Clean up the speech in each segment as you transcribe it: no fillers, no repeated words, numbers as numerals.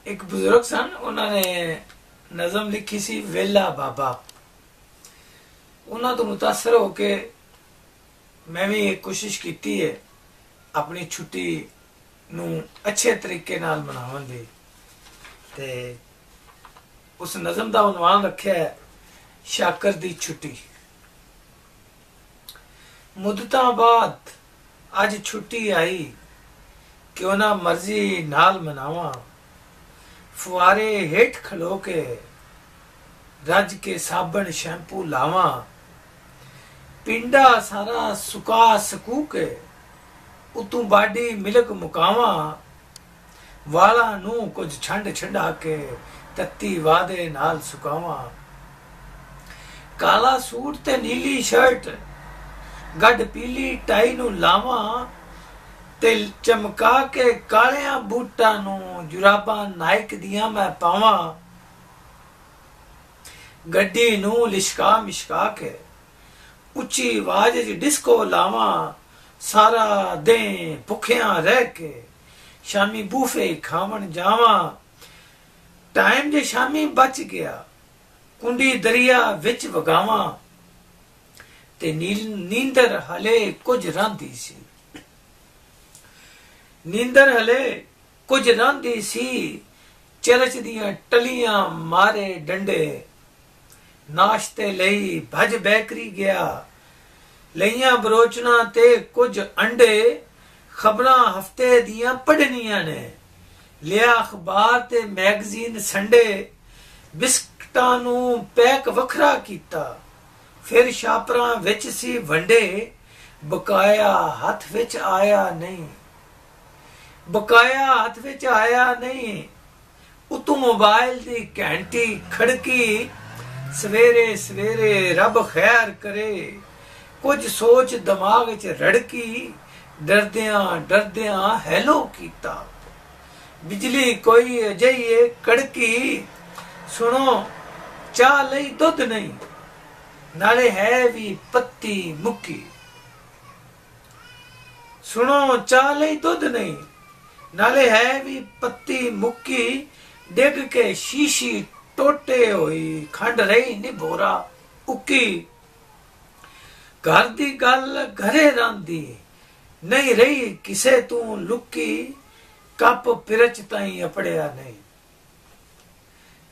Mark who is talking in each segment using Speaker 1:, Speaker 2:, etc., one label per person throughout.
Speaker 1: एक बुजुर्ग सन, उन्होंने नज़म लिखी सी वेला बाबा। उन्होंने तो मुतासर होके मैं भी एक कोशिश की है अपनी छुट्टी नू अच्छे तरीके नाल मनावन दी। ते उस नज़म का उन्वान रखा है शाकर दी छुट्टी। मुद्दतां बाद अज छुट्टी आई, क्यों ना मर्जी नाल मनावा। फुआरे हेठ खलो के रज के साबन शैम्पू लावा। पिंडा सारा सुका सकू के उतू बाडी मिलक मुकावा। वाला नू कुछ छंड छंडा के तत्ती वादे नाल सुकावा। काला सूट ते नीली शर्ट गड पीली टाई नू लावा। ते चमका के कालिया बूटा नू जुराबा नाइक दिया मैं पावा। गड्डी नू लिशका मिशका के उच्ची आवाज डिस्को लावा। सारा दे भुखिया रह के शामी बूफे खावन जावा। टाइम जे शामी बच गया कुंडी दरिया विच वगावा। ते नींदर हले कुछ रांदी सी। नींदर हले कुछ रांदी सी। चरच दियां टलियां मारे डंडे। नाश्ते लई भज बैकरी गया। लईयां बरोचना ते कुछ अंडे। खबरां हफ्ते दियां पढ़नियां ने। लिया अखबार ते मैगजीन संडे। बिस्कटां नू पैक वखरा कीता। फिर छापरां विच सी वंडे। बकाया हथ विच आया नहीं। बकाया हथ विच आया नहीं। उतों मोबाइल दी घंटी खड़की। सवेरे सवेरे रब खैर करे। कुछ सोच दिमाग च रड़की। डरदियां डरदियां हैलो कीता। बिजली कोई अजइए कड़की। सुनो चाह लई दुध नहीं, नाले है भी पत्ती मुक्की। सुनो चाह लई दुध नहीं, नाले है भी पत्ती मुक्की। डिग के शीशी टोटे होई खंड रही निभोरा उकी। घर दी गल घरे रांदी नहीं रही किसे तू लुकी। कप पिरच ताई अपड़िया नहीं।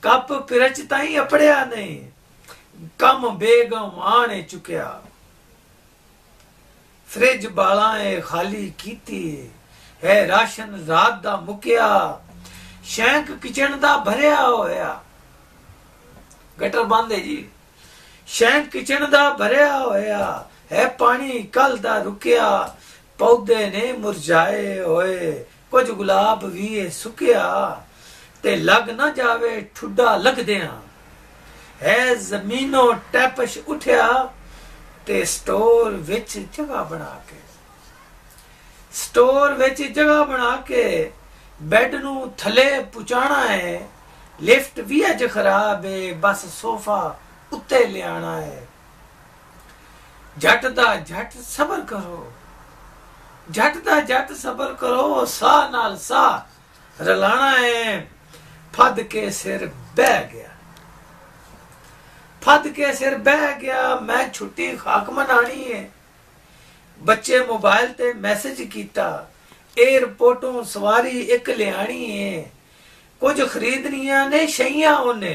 Speaker 1: कप पिरच ताई अपड़िया नहीं। कम बेगम आने चुकिया। फ्रिज बालाए खाली कीती है। राशन रात दा मुकिया। शैंक किचन दा भरिया होया। गटर बंद है जी। शैंक किचन दा भरिया होया है। पानी कल दा रुकिया। पौधे ने मुरझाए होए कुछ गुलाब भी सुकिया। ते लग ना जावे ठुडा लगदिया है। जमीनों टैपश उठिया ते स्टोर विच जगह बना के। स्टोर विच जगह बना के बेड नू थले पुचाना है। लिफ्ट भी अज खराब है, बस सोफा उत्ते ले आना है। झट दा झट सबर करो। झट दा झट सबर करो। साह नाल साह रलाना है। फद के सिर बह गया। फद के सिर बह गया। मैं छुट्टी खाक मनानी है। बच्चे मोबाइल ते मैसेज कीता। एयरपोर्टों सवारी एक लियानी है। कुछ खरीदनिया ने शइयां ओने।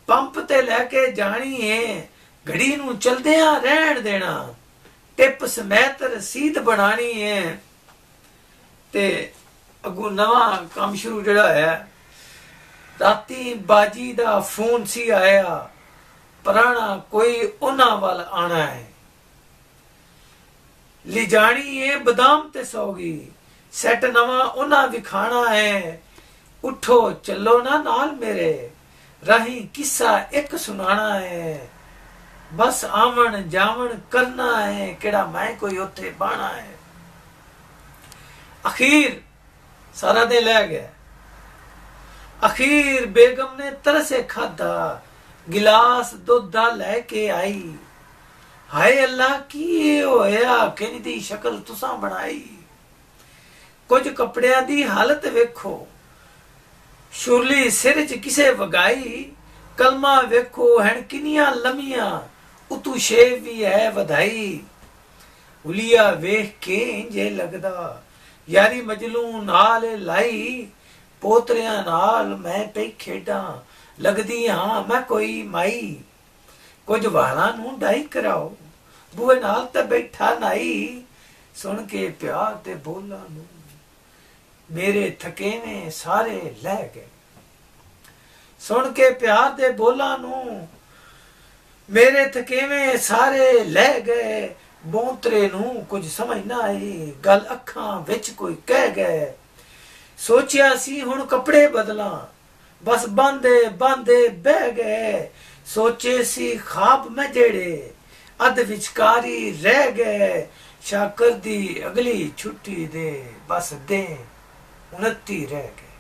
Speaker 1: पंप ते लैके जानी है। घड़ी नू चलदिया रहन देना। टिप समेत रसीद बनानी है। ते अगू नवा काम शुरू जड़ा है। राती बाजी दा फोन सी आया। पुराना कोई उन्हां वाल आना है। ले जानी है बादाम ते सौगी। सेट नवा उन्हां विखाना है। उठो चलो ना नाल मेरे। राही किस्सा एक सुनाना है। बस आवन जावन करना है। केड़ा मैं कोई उथे बाना है। अखीर सारा दिन लै गया। अखीर बेगम ने तरसे खाधा। गिलास दुध दा लैके आई। हाय अल्लाह की होया किंज दी शक्ल तुसां बनाई। कुछ कपड़ियां दी हालत वेखो। ਸ਼ੁਰਲੀ ਸਿਰ 'ਚ ਕਿਸੇ ਵਗਾਈ, ਕਲਮਾ ਵੇਖੋ ਹੈਣ ਕਿੰਨੀਆਂ ਲੰਮੀਆਂ, ਉਤੂ ਸ਼ੇਵ ਵੀ ਹੈ ਵਧਾਈ। ਹੁਲੀਆ ਵੇਖ ਕੇ ਇੰਜੇ ਲੱਗਦਾ, ਯਾਰੀ ਮਜਲੂ ਨਾਲ ਲਾਈ। ਪੋਤਰਿਆਂ ਨਾਲ ਮੈਂ ਪਈ ਖੇਡਾਂ, ਲੱਗਦੀ ਹਾਂ ਮੈਂ ਕੋਈ ਮਾਈ। ਕੁਝ ਵਾਲਾਂ ਨੂੰ ਡਾਈ ਕਰਾਓ, ਬੂਹੇ ਨਾਲ ਤਾਂ ਬੈਠਾ ਨਾਈ। ਸੁਣ ਕੇ ਪਿਆਰ ਦੇ ਬੋਲਾਂ ਨੂੰ ਮੇਰੇ ਥਕੇਵੇਂ ਸਾਰੇ ਲੈ ਗਏ। ਸੁਣ ਕੇ ਪਿਆਰ ਦੇ ਬੋਲਾਂ ਨੂੰ ਮੇਰੇ ਥਕੇਵੇਂ ਸਾਰੇ ਲੈ ਗਏ। ਬੌਂਤਰੇ ਨੂੰ ਕੁਝ ਸਮਝ ਨਾ ਆਈ, ਗੱਲ ਅੱਖਾਂ ਵਿੱਚ ਕੋਈ ਕਹਿ ਗਏ। ਸੋਚਿਆ ਸੀ ਹੁਣ ਕੱਪੜੇ ਬਦਲਾਂ, ਬਸ ਬਾਂਦੇ ਬਾਂਦੇ ਬਹਿ ਗਏ। ਸੋਚੇ ਸੀ ਖਾਬ ਮੈਂ ਜਿਹੜੇ, ਅੱਧ ਵਿਚਕਾਰੀ ਰਹਿ ਗਏ। ਸ਼ਾਕਰ ਦੀ ਅਗਲੀ ਛੁੱਟੀ ਦੇ ਬਸ ਦੇ 29 ਰਹਿ ਗਏ।